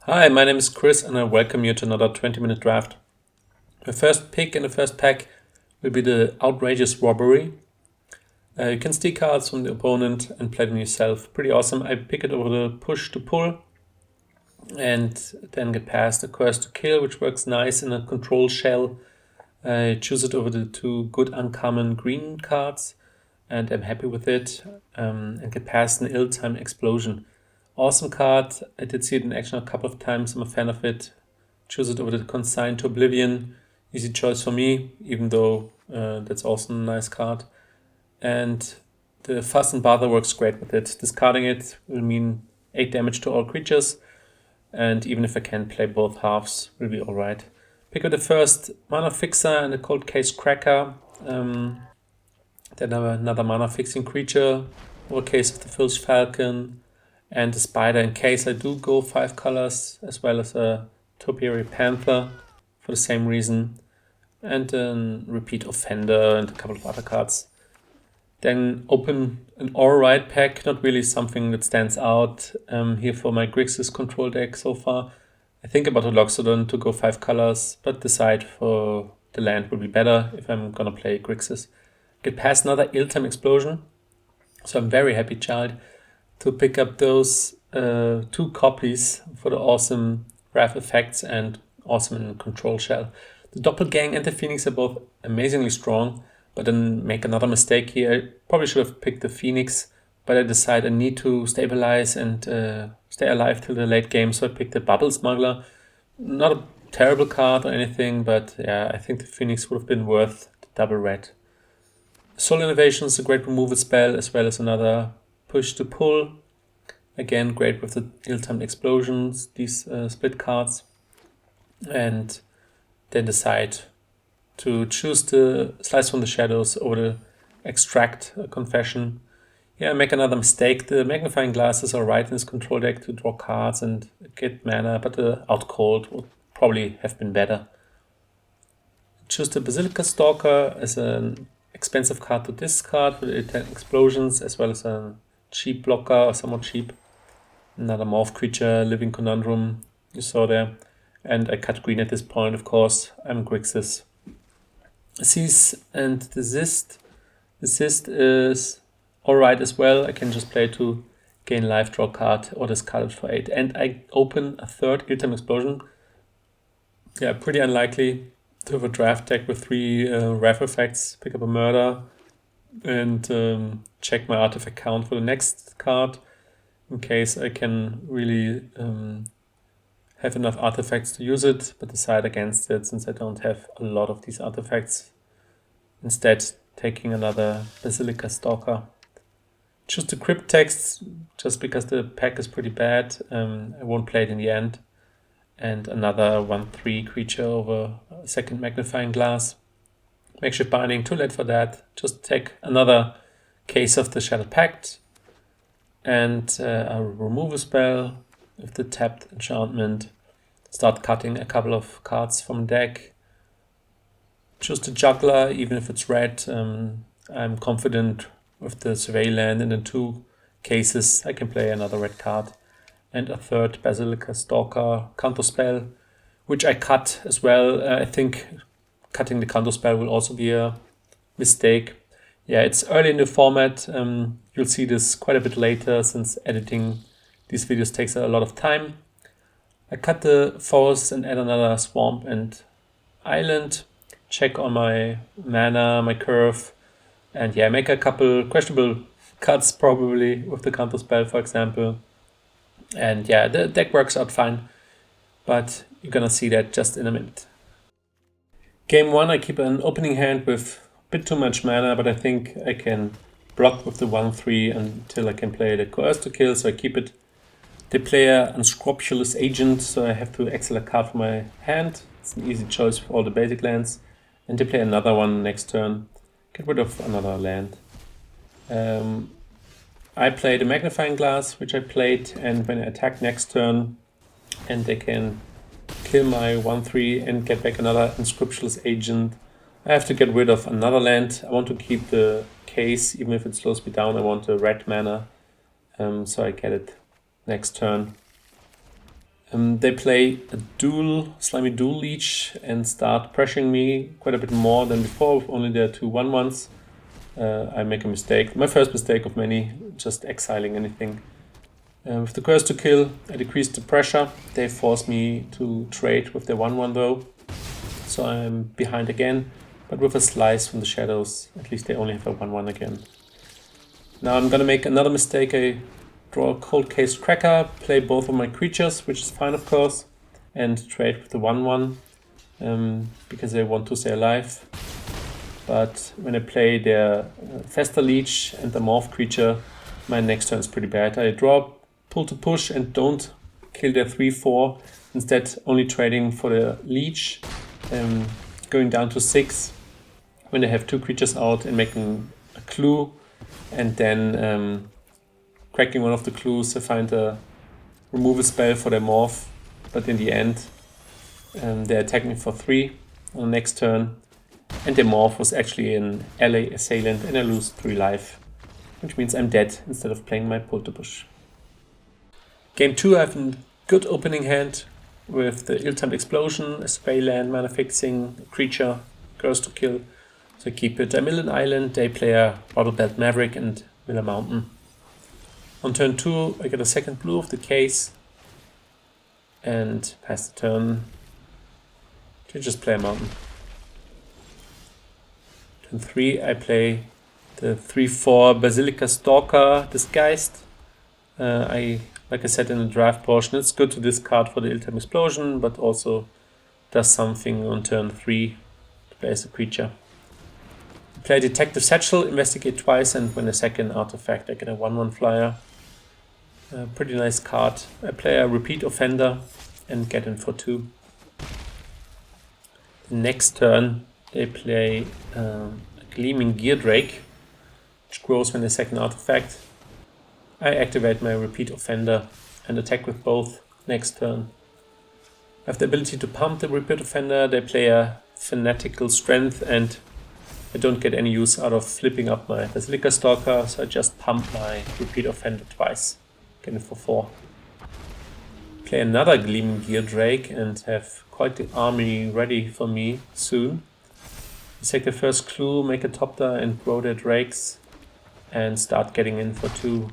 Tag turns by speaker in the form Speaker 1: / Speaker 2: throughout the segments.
Speaker 1: Hi, my name is Chris and I welcome you to another 20-minute draft. The first pick in the first pack will be the Outrageous Robbery. You can steal cards from the opponent and play them yourself. Pretty awesome. I pick it over the push to pull and then get past the Curse to Kill, which works nice in a control shell. I choose it over the two good uncommon green cards and I'm happy with it, and get past an ill-timed explosion. Awesome card. I did see it in action a couple of times. I'm a fan of it. Choose it over the Consign to Oblivion. Easy choice for me, even though that's also a nice card. And the Fuss and Bother works great with it. Discarding it will mean 8 damage to all creatures. And even if I can play both halves, will be alright. Pick up the first Mana Fixer and the Cold Case Cracker. Then another Mana Fixing creature, over Case of the Filch Falcon, and the Spider in case I do go 5 colors, as well as a Topiary Panther for the same reason, and then Repeat Offender and a couple of other cards. Then open an alright pack, not really something that stands out here for my Grixis control deck so far. I think about a Loxodon to go 5 colors, but decide for the land will be better if I'm gonna play Grixis. Get past another ill-timed explosion, so I'm very happy, child, to pick up those 2 copies for the awesome Wrath effects and awesome in Control Shell. The Doppelgang and the Phoenix are both amazingly strong, but then make another mistake here. I probably should have picked the Phoenix, but I decide I need to stabilize and stay alive till the late game, so I picked the Bubble Smuggler. Not a terrible card or anything, but yeah, I think the Phoenix would have been worth the double red. Soul Innovation is a great removal spell, as well as another push to pull. Again, great with the ill-timed explosions, these split cards. And then decide to choose the Slice from the Shadows over the Extract Confession. Yeah, I make another mistake. The Magnifying Glass is alright in this control deck to draw cards and get mana, but the Out Cold would probably have been better. Choose the Basilica Stalker as an expensive card to discard with ill-timed explosions, as well as a cheap blocker, or somewhat cheap. Another Morph Creature, Living Conundrum, you saw there. And I cut green at this point, of course. I'm Grixis. Cease and Desist. Desist is alright as well. I can just play to gain life, draw card, or discard it for 8. And I open a third ill-timed explosion. Yeah, pretty unlikely to have a draft deck with 3 Wrath effects. Pick up a Murder and check my artifact count for the next card in case I can really have enough artifacts to use it, but decide against it since I don't have a lot of these artifacts. Instead, taking another Basilica Stalker. Choose the Crypt Text just because the pack is pretty bad. I won't play it in the end. And another 1/3 creature over a second Magnifying Glass. Makeshift Binding, too late for that. Just take another Case of the Shadow Pact and a removal spell with the tapped enchantment. Start cutting a couple of cards from deck. Choose the Juggler, even if it's red. I'm confident with the Survey land in the 2 cases. I can play another red card. And a third Basilica Stalker counter spell, which I cut as well. I think cutting the counter spell will also be a mistake. Yeah, it's early in the format. You'll see this quite a bit later since editing these videos takes a lot of time. I cut the forest and add another swamp and island. Check on my mana, my curve, and yeah, make a couple questionable cuts probably with the counter spell, for example. And yeah, the deck works out fine, but you're gonna see that just in a minute. Game 1, I keep an opening hand with a bit too much mana, but I think I can block with the 1/3 until I can play the Coerce to Kill, so I keep it. They play an Unscrupulous Agent, so I have to exile a card from my hand. It's an easy choice for all the basic lands. And they play another one next turn. Get rid of another land. I play the Magnifying Glass, which I played, and when I attack next turn, and they can kill my 1/3 and get back another Unscrupulous Agent, I have to get rid of another land. I want to keep the Case, even if it slows me down. I want the red mana, so I get it next turn. They play a slimy dual leech and start pressuring me quite a bit more than before with only their 2 1/1s. I make a mistake, my first mistake of many, just exiling anything. With the curse to kill, I decrease the pressure. They force me to trade with their 1/1 though, so I'm behind again, but with a slice from the shadows, at least they only have a 1/1 again. Now I'm gonna make another mistake. I draw a Cold Case Cracker, play both of my creatures, which is fine of course, and trade with the 1/1 because they want to stay alive. But when I play their Fester Leech and the Morph creature, my next turn is pretty bad. I draw pull to push and don't kill their 3/4, instead only trading for the Leech, going down to 6 when they have 2 creatures out and making a clue, and then cracking one of the clues. I find a removal spell for their Morph, but in the end they attack me for 3 on the next turn, and their Morph was actually an ally assailant and I lose 3 life, which means I'm dead instead of playing my pull to push. Game 2, I have a good opening hand with the Ill-Timed Explosion, a spray land, mana fixing, a creature, curse to kill, so I keep it. I mill an island, they play a Bottle Belt Maverick and mill a mountain. On turn 2, I get a second blue of the case and pass the turn to just play a mountain. Turn 3, I play the 3/4 Basilica Stalker Disguised. Like I said in the draft portion, it's good to discard for the Ill-Timed Explosion, but also does something on turn 3 to play as a creature. I play Detective Satchel, investigate twice, and when a second artifact, I get a 1/1 flyer. Pretty nice card. I play a Repeat Offender and get in for 2. The next turn, they play a Gleaming Gear Drake, which grows when a second artifact. I activate my Repeat Offender and attack with both next turn. I have the ability to pump the Repeat Offender. They play a Fanatical Strength and I don't get any use out of flipping up my Basilica Stalker, so I just pump my Repeat Offender twice, get it for 4. Play another Gleaming Gear Drake and have quite the army ready for me soon. I take the first clue, make a Topter and grow their drakes and start getting in for 2.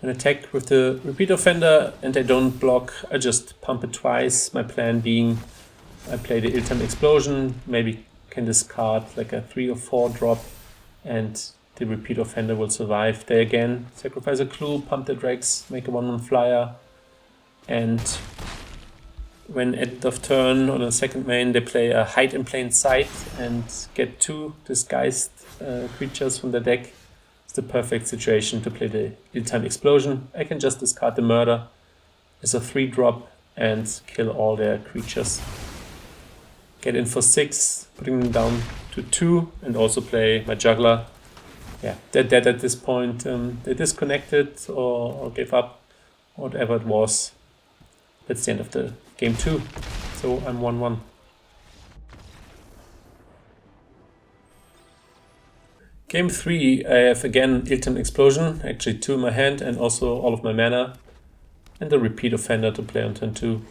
Speaker 1: An attack with the Repeat Offender and they don't block, I just pump it twice. My plan being I play the Ill-Timed Explosion, maybe can discard like a 3 or 4 drop and the Repeat Offender will survive. They again sacrifice a clue, pump the drakes, make a 1/1 flyer, and when end of turn on a second main they play a Hide in Plain Sight and get 2 disguised creatures from the deck. It's the perfect situation to play the Ill-Timed Explosion. I can just discard the Murder as a 3-drop and kill all their creatures. Get in for 6, putting them down to 2, and also play my Juggler. Yeah, they're dead at this point. They disconnected or gave up, whatever it was. That's the end of the game 2. So I'm 1-1. Game 3, I have again Ill-Timed Explosion, actually 2 in my hand and also all of my mana, and a Repeat Offender to play on turn 2.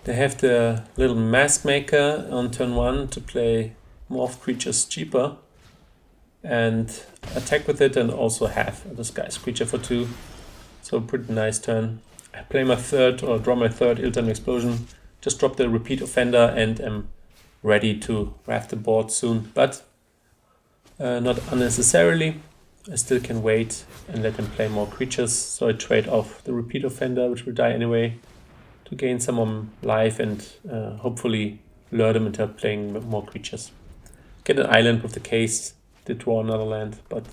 Speaker 1: They have the little Mask Maker on turn 1 to play Morph creatures cheaper and attack with it, and also have a Disguised creature for 2. So a pretty nice turn. I play my third, or draw my third Ill-Timed Explosion, just drop the Repeat Offender and am ready to raft the board soon, but not unnecessarily. I still can wait and let them play more creatures, so I trade off the Repeat Offender, which will die anyway, to gain some more life and hopefully lure them into playing more creatures. Get an island with the case, they draw another land, but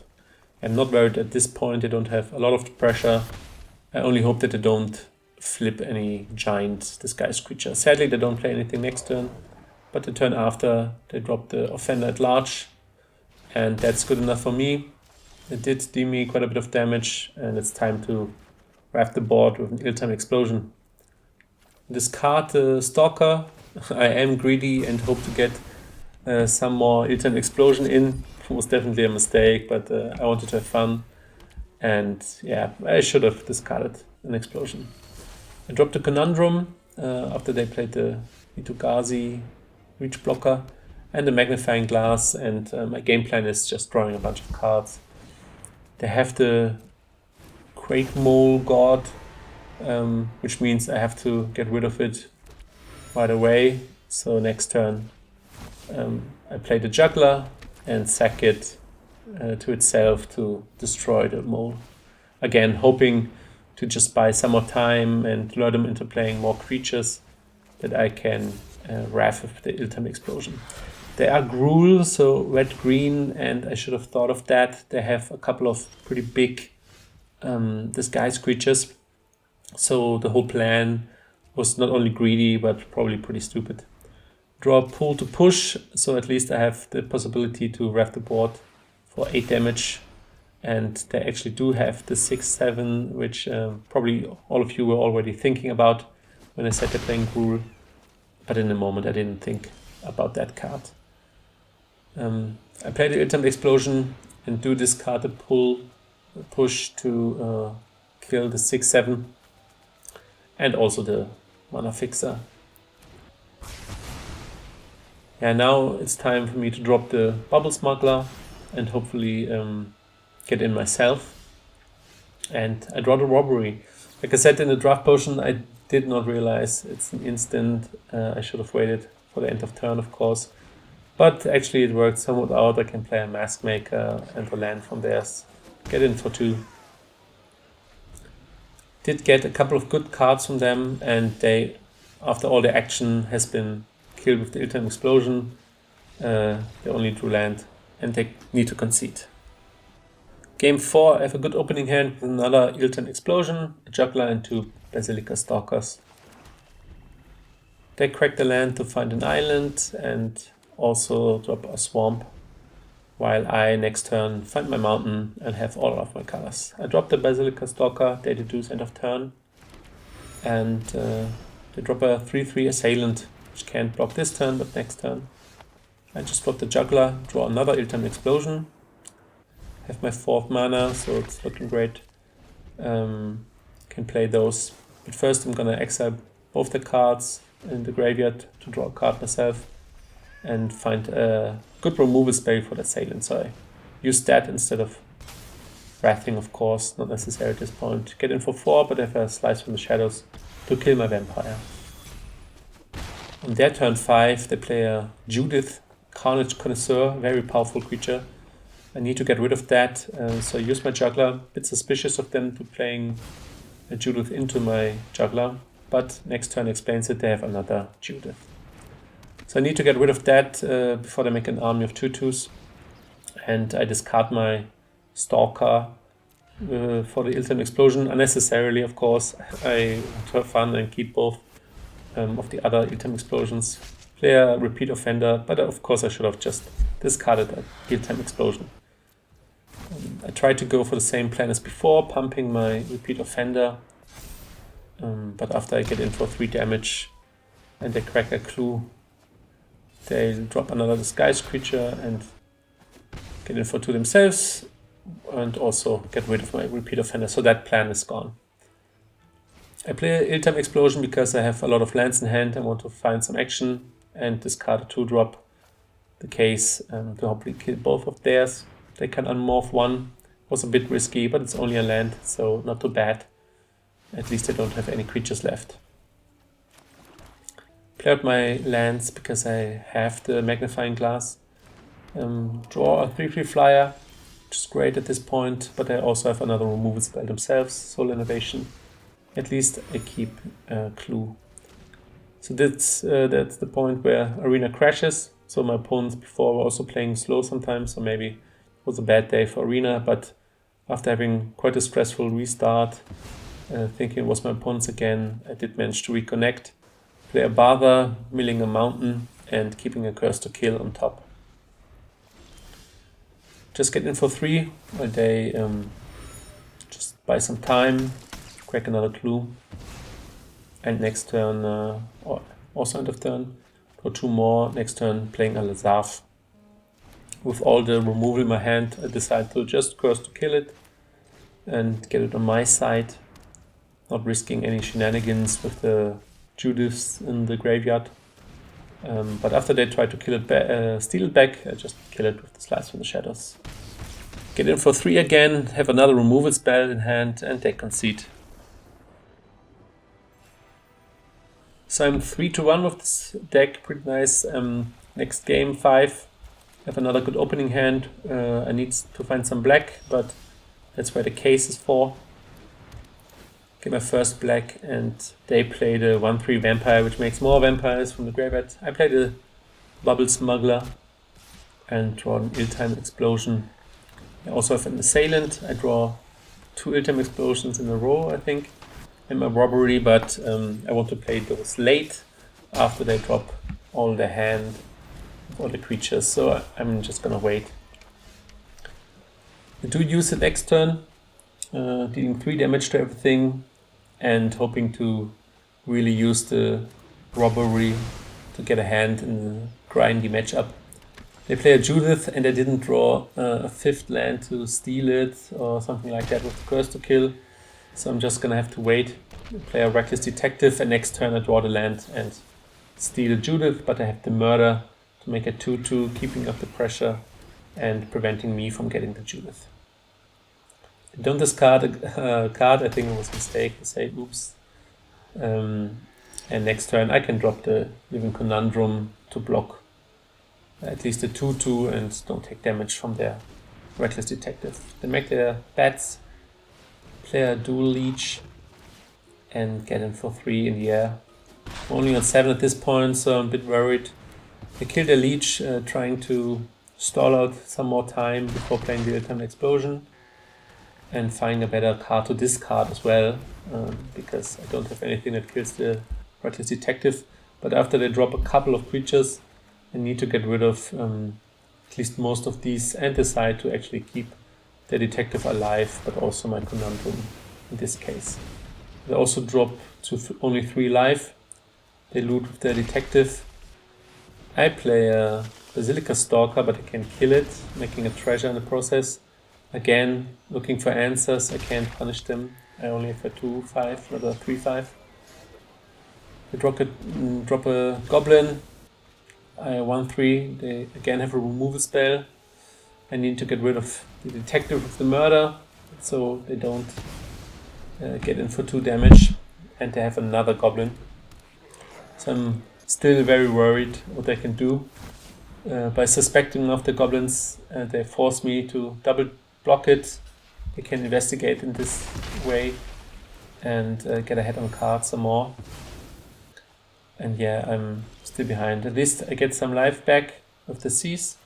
Speaker 1: I'm not worried at this point. They don't have a lot of pressure. I only hope that they don't flip any giant disguised creature. Sadly, they don't play anything next turn, but the turn after they drop the Offender at large, and that's good enough for me. It did deal me quite a bit of damage, and it's time to raft the board with an Ill-Timed Explosion. Discard the Stalker. I am greedy and hope to get some more Ill-Timed Explosion in. It was definitely a mistake, but I wanted to have fun. And yeah, I should have discarded an explosion. I dropped the Conundrum after they played the Itugazi Reach Blocker and the Magnifying Glass, and my game plan is just drawing a bunch of cards. They have the Quake Mole God, which means I have to get rid of it right away. So next turn I play the Juggler and sack it to itself to destroy the mole. Again, hoping to just buy some more time and lure them into playing more creatures that I can wrath with the Iltam Explosion. They are Gruul, so red-green, and I should have thought of that. They have a couple of pretty big disguise creatures, so the whole plan was not only greedy, but probably pretty stupid. Draw pull to push, so at least I have the possibility to wrath the board for 8 damage. And they actually do have the 6/7, which probably all of you were already thinking about when I said they're playing Gruul. But in the moment I didn't think about that card. I play the Iltam Explosion and do discard the push to kill the 6/7 and also the mana fixer. Yeah, now it's time for me to drop the Bubble Smuggler and hopefully get in myself. And I draw the Robbery. Like I said in the draft potion, I did not realize it's an instant. I should have waited for the end of turn, of course. But actually it worked somewhat out. I can play a Mask Maker and a land from theirs. Get in for 2. Did get a couple of good cards from them, and they, after all the action has been killed with the Iltam Explosion, they only drew land and they need to concede. Game 4, I have a good opening hand with another Iltam Explosion, a Juggler and 2 Basilica Stalkers. They crack the land to find an island and also drop a swamp, while I next turn find my mountain and have all of my colors. I drop the Basilica Stalker, they deduce end of turn, and they drop a 3/3 Assailant, which can't block this turn, but next turn. I just drop the Juggler, draw another Iltam Explosion, have my 4th mana, so it's looking great. Can play those. But first I'm gonna exile both the cards in the graveyard to draw a card myself and find a good removal spell for the Assailant. So I use that instead of wrathing, of course, not necessary at this point. Get in for 4, but I have a Slice from the Shadows to kill my Vampire. On their turn 5, they play a Judith, Carnage Connoisseur, very powerful creature. I need to get rid of that, so I use my Juggler. A bit suspicious of them to playing a Judith into my Juggler, but next turn explains it, they have another Judith. So I need to get rid of that before they make an army of 2/2s, and I discard my Stalker for the Iltam Explosion, unnecessarily of course. I want to have fun and keep both of the other Iltam Explosions. Play a Repeat Offender, but of course I should have just discarded that Iltam Explosion. I tried to go for the same plan as before, pumping my Repeat Offender, but after I get in for 3 damage and they crack a clue, they drop another disguise creature and get in for 2 themselves, and also get rid of my Repeat Offender, so that plan is gone. I play Iltam Explosion because I have a lot of lands in hand. I want to find some action and discard a 2-drop, the case, to hopefully kill both of theirs. They can unmorph 1. Was a bit risky, but it's only a land, so not too bad. At least I don't have any creatures left. Play out my lands because I have the Magnifying Glass. Draw a 3/3 flyer, which is great at this point, but I also have another removal spell themselves, Soul Innovation. At least I keep Clue. So that's the point where Arena crashes. So my opponents before were also playing slow sometimes, so maybe it was a bad day for Arena, but after having quite a stressful restart, thinking it was my opponents again, I did manage to reconnect, play a Bother, milling a Mountain, and keeping a Curse to Kill on top. Just get in for 3, while they just buy some time, crack another clue, and next turn, or also end of turn, for 2 more, next turn playing a Lazaf. With all the removal in my hand, I decide to just Curse to Kill it and get it on my side. not risking any shenanigans with the Judiths in the graveyard. But after they try to kill it steal it back, I just kill it with the Slice from the Shadows. Get in for 3 again, have another removal spell in hand, and they concede. So I'm 3-1 with this deck, pretty nice. Next game 5, have another good opening hand. I need to find some black, but that's where the case is for. Get my first black, and they play the 1/3 vampire, which makes more vampires from the graveyard. I play the Bubble Smuggler and draw an ill-timed explosion. I also have an assailant. I draw 2 ill-timed explosions in a row, I think, in my robbery, but I want to play those late after they drop all the hand of all the creatures, so I'm just gonna wait. I do use it next turn, dealing 3 damage to everything and hoping to really use the robbery to get a hand in the grindy matchup. They play a Judith and I didn't draw a 5th land to steal it or something like that with the curse to kill. So I'm just gonna have to wait, play a Reckless Detective, and next turn I draw the land and steal a Judith, but I have the Murder to make a 2/2, keeping up the pressure and preventing me from getting the Judith. I don't discard a card, I think it was a mistake to say oops. And next turn I can drop the Living Conundrum to block at least a 2/2 and don't take damage from their Reckless Detective. They make their bats, play a Dual Leech, and get in for 3 in the air. I'm only on 7 at this point, so I'm a bit worried. I killed a Leech, trying to stall out some more time before playing the ill-timed explosion and find a better card to discard as well, because I don't have anything that kills the Reckless Detective. But after they drop a couple of creatures, I need to get rid of at least most of these and decide to actually keep the Detective alive, but also my Conundrum in this case. They also drop to only 3 life. They loot with their Detective. I play a Basilica Stalker, but I can kill it, making a treasure in the process. Again, looking for answers. I can't punish them. I only have a 2/5, not a 3/5. They drop a Goblin. I 1/3. They again have a removal spell. I need to get rid of the Detective with the Murder, so they don't get in for 2 damage, and they have another Goblin. So I'm still very worried what they can do. By suspecting of the Goblins, they force me to double block it. They can investigate in this way and get ahead on cards some more. And yeah, I'm still behind. At least I get some life back with the Seas,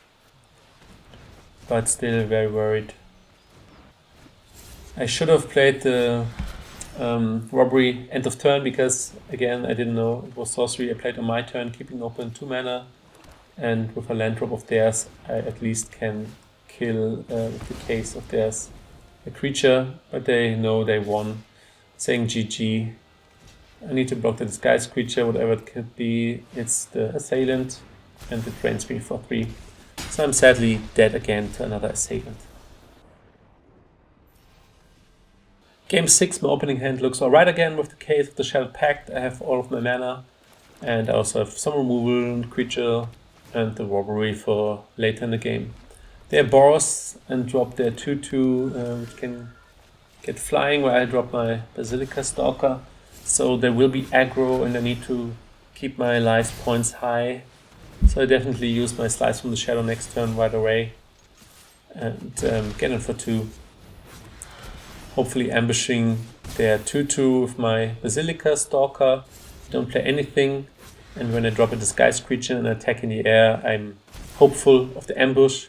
Speaker 1: but still very worried. I should have played the robbery end of turn, because again I didn't know it was sorcery. I played on my turn, keeping open 2 mana, and with a land drop of theirs I at least can kill with the case of theirs a creature, but they know they won, saying GG. I need to block the disguise creature, whatever it could be. It's the assailant, and it drains me for 3. So I'm sadly dead again to another assailant. Game 6, my opening hand looks alright again with the case of the Shattered Pact. I have all of my mana, and I also have some removal, creature, and the robbery for later in the game. They are Boros and drop their 2/2, which can get flying, where I drop my Basilica Stalker. So there will be aggro, and I need to keep my life points high. So I definitely use my Slice from the Shadow next turn right away and get in for 2. Hopefully ambushing their 2/2 with my Basilica Stalker. Don't play anything, and when I drop a disguised creature and attack in the air, I'm hopeful of the ambush.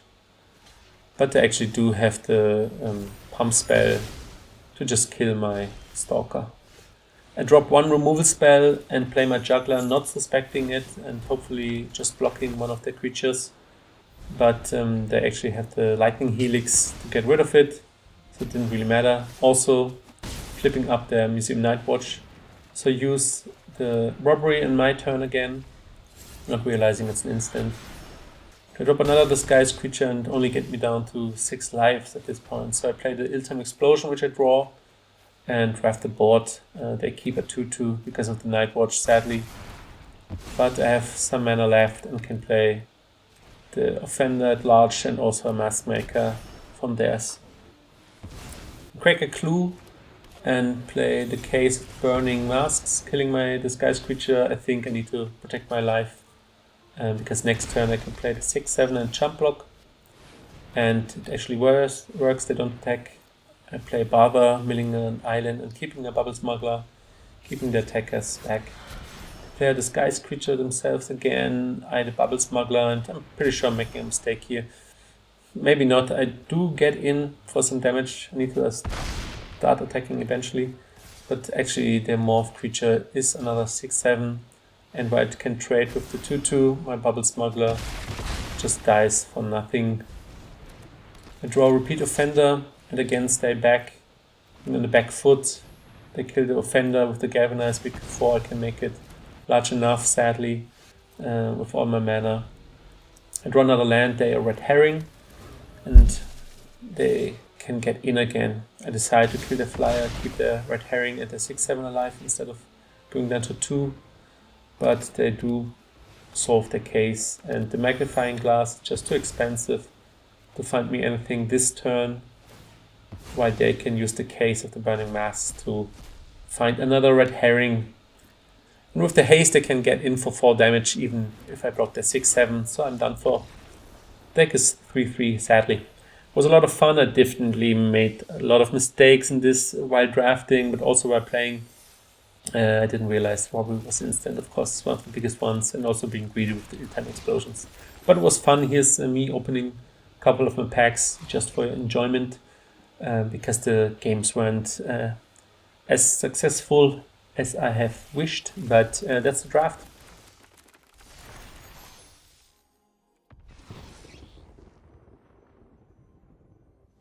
Speaker 1: But I actually do have the pump spell to just kill my Stalker. I drop 1 removal spell and play my Juggler, not suspecting it, and hopefully just blocking one of their creatures. But they actually have the Lightning Helix to get rid of it, so it didn't really matter. Also flipping up their Museum Nightwatch. So use the robbery in my turn again, not realizing it's an instant. I drop another disguised creature and only get me down to 6 lives at this point. So I play the ill-timed explosion, which I draw, and draft the board. They keep a 2/2 because of the Night Watch, sadly. But I have some mana left and can play the Offender at large and also a Mask Maker from theirs. Crack a Clue and play the Case of Burning Masks, killing my Disguise creature. I think I need to protect my life because next turn I can play the 6/7 and jump block. And it actually works, they don't attack. I play Barber, milling an island and keeping a Bubble Smuggler, keeping the attackers back. Play a Disguise creature themselves again, I the Bubble Smuggler, and I'm pretty sure I'm making a mistake here. Maybe not, I do get in for some damage, I need to start attacking eventually. But actually the Morph creature is another 6/7, and while it can trade with the 2/2, my Bubble Smuggler just dies for nothing. I draw a Repeat Offender and again stay back in the back foot. They kill the Offender with the Galvanize before I can make it large enough, sadly, with all my mana. I draw another land, they are Red Herring, and they can get in again. I decide to kill the flyer, keep the Red Herring at the 6/7 alive instead of bringing them to 2, but they do solve the case, and the Magnifying Glass is just too expensive to find me anything this turn, while they can use the Case of the Burning Mask to find another Red Herring. And with the haste they can get in for 4 damage even if I block their 6/7, so I'm done for. Deck is 3/3, sadly. It was a lot of fun. I definitely made a lot of mistakes in this while drafting, but also while playing. I didn't realize Robbery was instant, of course, one of the biggest ones, and also being greedy with the time explosions. But it was fun. Here's me opening a couple of my packs just for enjoyment, because the games weren't as successful as I have wished, but that's the draft.